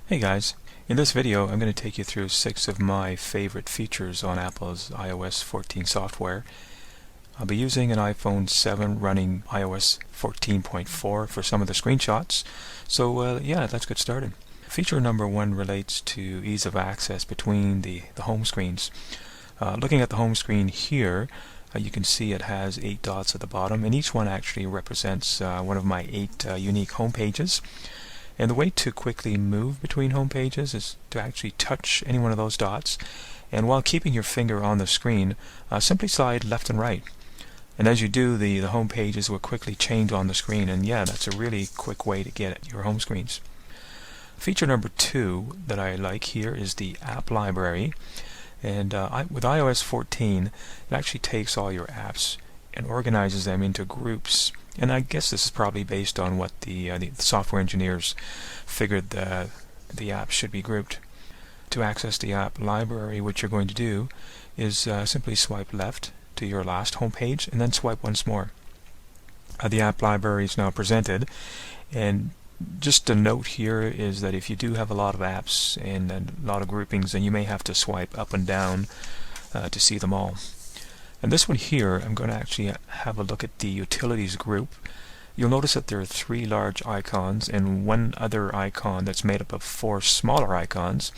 Hey guys, in this video I'm going to take you through 6 of my favorite features on Apple's iOS 14 software. I'll be using an iPhone 7 running iOS 14.4 for some of the screenshots, so yeah, let's get started. Feature number 1 relates to ease of access between the home screens. Looking at the home screen here, you can see it has 8 dots at the bottom, and each one actually represents one of my 8 unique home pages. And the way to quickly move between home pages is to actually touch any one of those dots, and while keeping your finger on the screen, simply slide left and right. And as you do, the home pages will quickly change on the screen, and yeah, that's a really quick way to get at your home screens. Feature number 2 that I like here is the app library. And with iOS 14, it actually takes all your apps and organizes them into groups. And I guess this is probably based on what the software engineers figured the apps should be grouped. To access the app library, what you're going to do is simply swipe left to your last home page and then swipe once more. The app library is now presented, and just a note here is that if you do have a lot of apps and a lot of groupings, then you may have to swipe up and down to see them all. And this one here, I'm going to actually have a look at the utilities group. You'll notice that there are 3 large icons and one other icon that's made up of 4 smaller icons.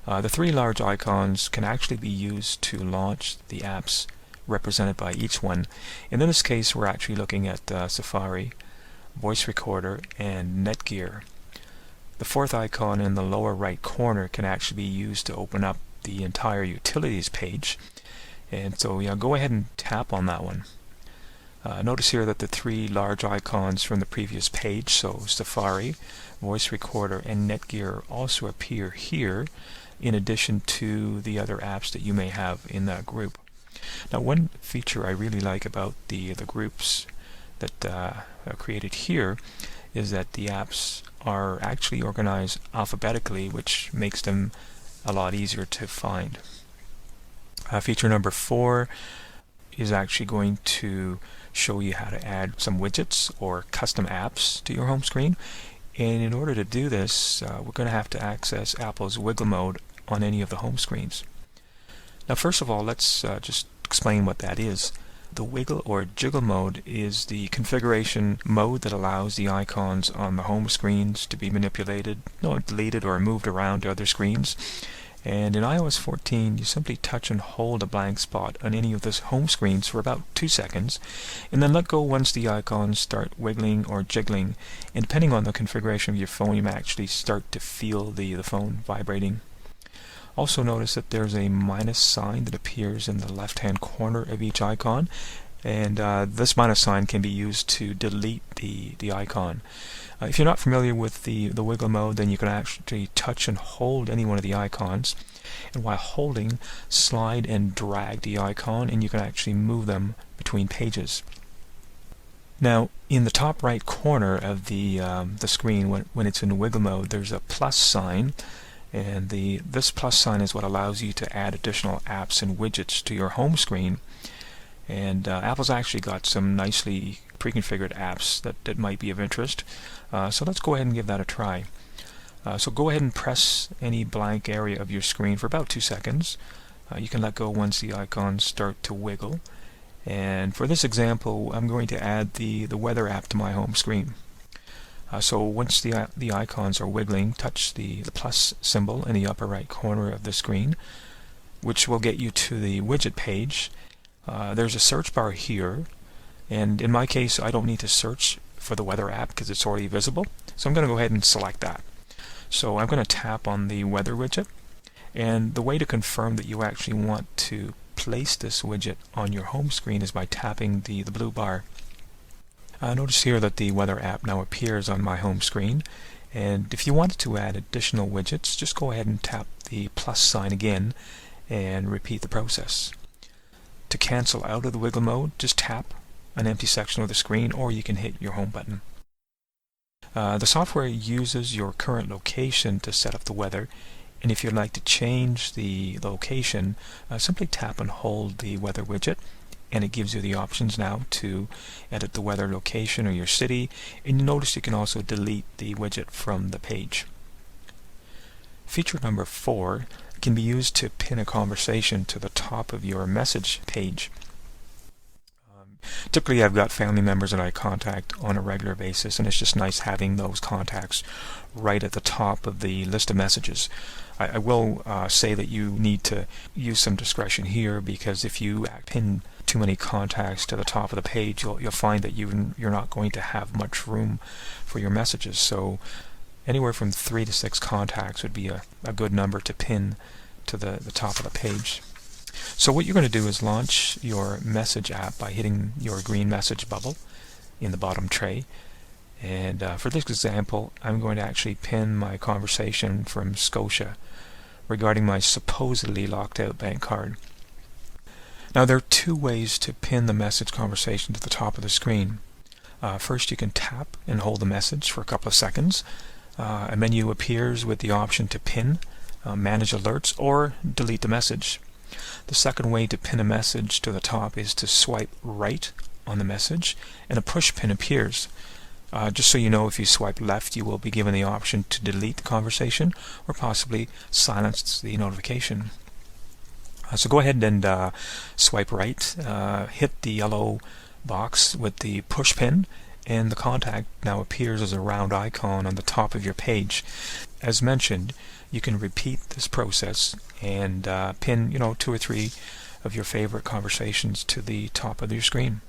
The 3 large icons can actually be used to launch the apps represented by each one. And in this case, we're actually looking at Safari, Voice Recorder, and Netgear. The 4th icon in the lower right corner can actually be used to open up the entire utilities page. And so yeah, go ahead and tap on that one. Notice here that the 3 large icons from the previous page, so Safari, Voice Recorder, and Netgear, also appear here in addition to the other apps that you may have in that group. Now, one feature I really like about the groups that are created here is that the apps are actually organized alphabetically, which makes them a lot easier to find. Feature number 4 is actually going to show you how to add some widgets or custom apps to your home screen. And in order to do this, we're going to have to access Apple's Wiggle mode on any of the home screens. Now, first of all, let's just explain what that is. The Wiggle or Jiggle mode is the configuration mode that allows the icons on the home screens to be manipulated, deleted, or moved around to other screens. And in iOS 14, you simply touch and hold a blank spot on any of the home screens for about 2 seconds, and then let go once the icons start wiggling or jiggling. And depending on the configuration of your phone, you may actually start to feel the phone vibrating. Also notice that there's a minus sign that appears in the left-hand corner of each icon, and this minus sign can be used to delete the icon. If you're not familiar with the Wiggle mode, then you can actually touch and hold any one of the icons, and while holding, slide and drag the icon, and you can actually move them between pages. Now, in the top right corner of the screen, when it's in Wiggle mode, there's a plus sign, and this plus sign is what allows you to add additional apps and widgets to your home screen. And Apple's actually got some nicely pre-configured apps that might be of interest. So let's go ahead and give that a try. So go ahead and press any blank area of your screen for about 2 seconds. You can let go once the icons start to wiggle. And for this example, I'm going to add the weather app to my home screen. So once the icons are wiggling, touch the plus symbol in the upper right corner of the screen, which will get you to the widget page. There's a search bar here, and in my case I don't need to search for the weather app because it's already visible, so I'm going to go ahead and select that. So I'm going to tap on the weather widget, and the way to confirm that you actually want to place this widget on your home screen is by tapping the blue bar. Notice here that the weather app now appears on my home screen, and if you wanted to add additional widgets, just go ahead and tap the plus sign again and repeat the process. To cancel out of the Wiggle mode, just tap an empty section of the screen, or you can hit your home button. The software uses your current location to set up the weather, and if you'd like to change the location, simply tap and hold the weather widget, and it gives you the options now to edit the weather location or your city, and you notice you can also delete the widget from the page. feature number 4 can be used to pin a conversation to the top of your message page. Typically, I've got family members that I contact on a regular basis, and it's just nice having those contacts right at the top of the list of messages. I will say that you need to use some discretion here, because if you pin too many contacts to the top of the page, you'll find that you're not going to have much room for your messages. So anywhere from 3 to 6 contacts would be a good number to pin to the top of the page. So what you're going to do is launch your message app by hitting your green message bubble in the bottom tray. And for this example, I'm going to actually pin my conversation from Scotia regarding my supposedly locked out bank card. Now there are 2 ways to pin the message conversation to the top of the screen. First, you can tap and hold the message for a couple of seconds. A menu appears with the option to pin, manage alerts, or delete the message. The second way to pin a message to the top is to swipe right on the message, and a push pin appears. Just so you know, if you swipe left, you will be given the option to delete the conversation or possibly silence the notification. So go ahead and swipe right, hit the yellow box with the push pin, and the contact now appears as a round icon on the top of your page. As mentioned, you can repeat this process and pin 2 or 3 of your favorite conversations to the top of your screen.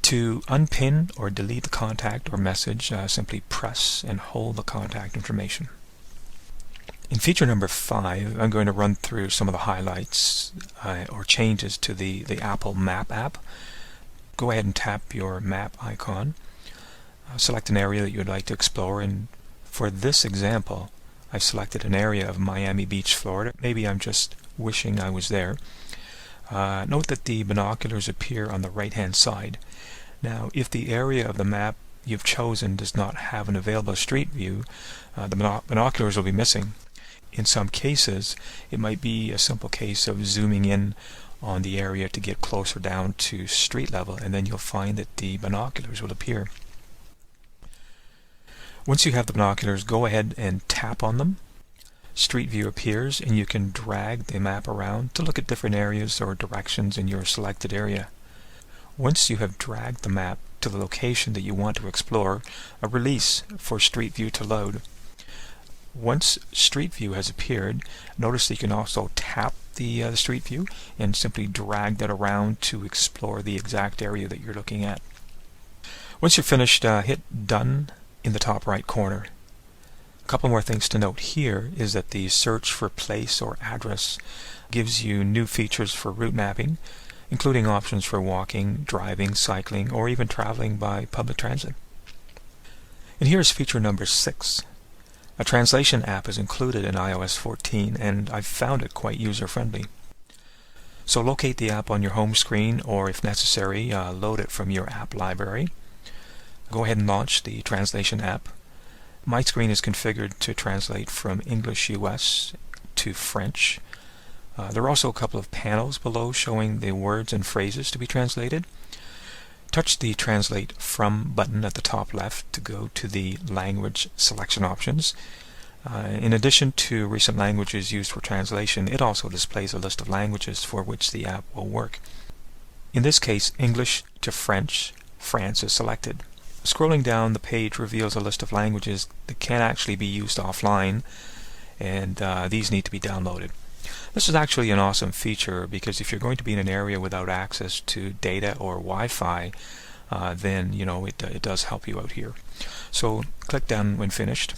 To unpin or delete the contact or message, simply press and hold the contact information. In feature number 5, I'm going to run through some of the highlights or changes to the Apple Map app. Go ahead and tap your map icon. Select an area that you would like to explore, and for this example, I've selected an area of Miami Beach, Florida. Maybe I'm just wishing I was there. Note that the binoculars appear on the right-hand side. Now, if the area of the map you've chosen does not have an available street view, the binoculars will be missing. In some cases, it might be a simple case of zooming in on the area to get closer down to street level, and then you'll find that the binoculars will appear. Once you have the binoculars, go ahead and tap on them. Street View appears, and you can drag the map around to look at different areas or directions in your selected area. Once you have dragged the map to the location that you want to explore, a release for Street View to load. Once Street View has appeared, notice that you can also tap the Street View and simply drag that around to explore the exact area that you're looking at. Once you're finished, hit Done in the top right corner. A couple more things to note here is that the search for place or address gives you new features for route mapping, including options for walking, driving, cycling, or even traveling by public transit. And here's feature number 6. A translation app is included in iOS 14, and I've found it quite user-friendly. So locate the app on your home screen, or if necessary, load it from your app library. Go ahead and launch the translation app. My screen is configured to translate from English US to French. There are also a couple of panels below showing the words and phrases to be translated. Touch the Translate From button at the top left to go to the language selection options. In addition to recent languages used for translation, it also displays a list of languages for which the app will work. In this case, English to French, France is selected. Scrolling down the page reveals a list of languages that can actually be used offline, and these need to be downloaded. This is actually an awesome feature, because if you're going to be in an area without access to data or Wi-Fi, then it does help you out here. So click done when finished.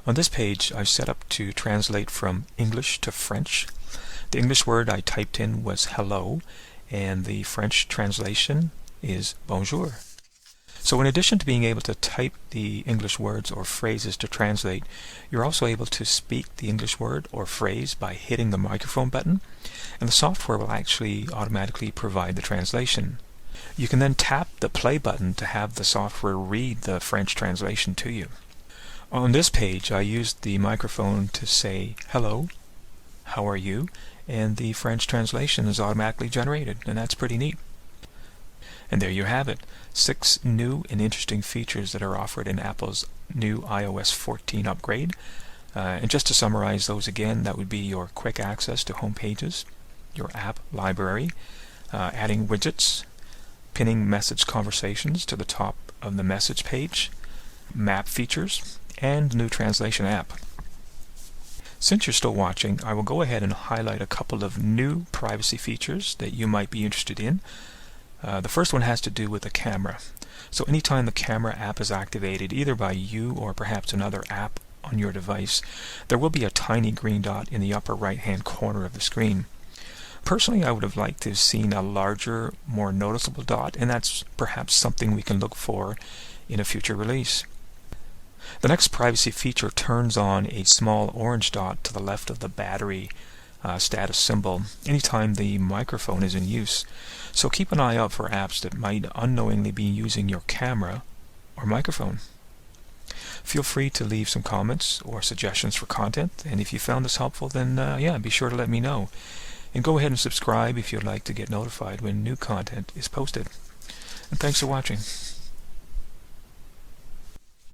On this page, I've set up to translate from English to French. The English word I typed in was hello, and the French translation is bonjour. So in addition to being able to type the English words or phrases to translate, you're also able to speak the English word or phrase by hitting the microphone button, and the software will actually automatically provide the translation. You can then tap the play button to have the software read the French translation to you. On this page, I used the microphone to say hello, how are you, and the French translation is automatically generated, and that's pretty neat. And there you have it, 6 new and interesting features that are offered in Apple's new iOS 14 upgrade. And just to summarize those again, that would be your quick access to home pages, your app library, adding widgets, pinning message conversations to the top of the message page, map features, and new translation app. Since you're still watching, I will go ahead and highlight a couple of new privacy features that you might be interested in. The first one has to do with the camera. So anytime the camera app is activated, either by you or perhaps another app on your device, there will be a tiny green dot in the upper right hand corner of the screen. Personally, I would have liked to have seen a larger, more noticeable dot, and that's perhaps something we can look for in a future release. The next privacy feature turns on a small orange dot to the left of the battery status symbol anytime the microphone is in use. So keep an eye out for apps that might unknowingly be using your camera or microphone. Feel free to leave some comments or suggestions for content, and if you found this helpful, then be sure to let me know. And go ahead and subscribe if you'd like to get notified when new content is posted. And thanks for watching.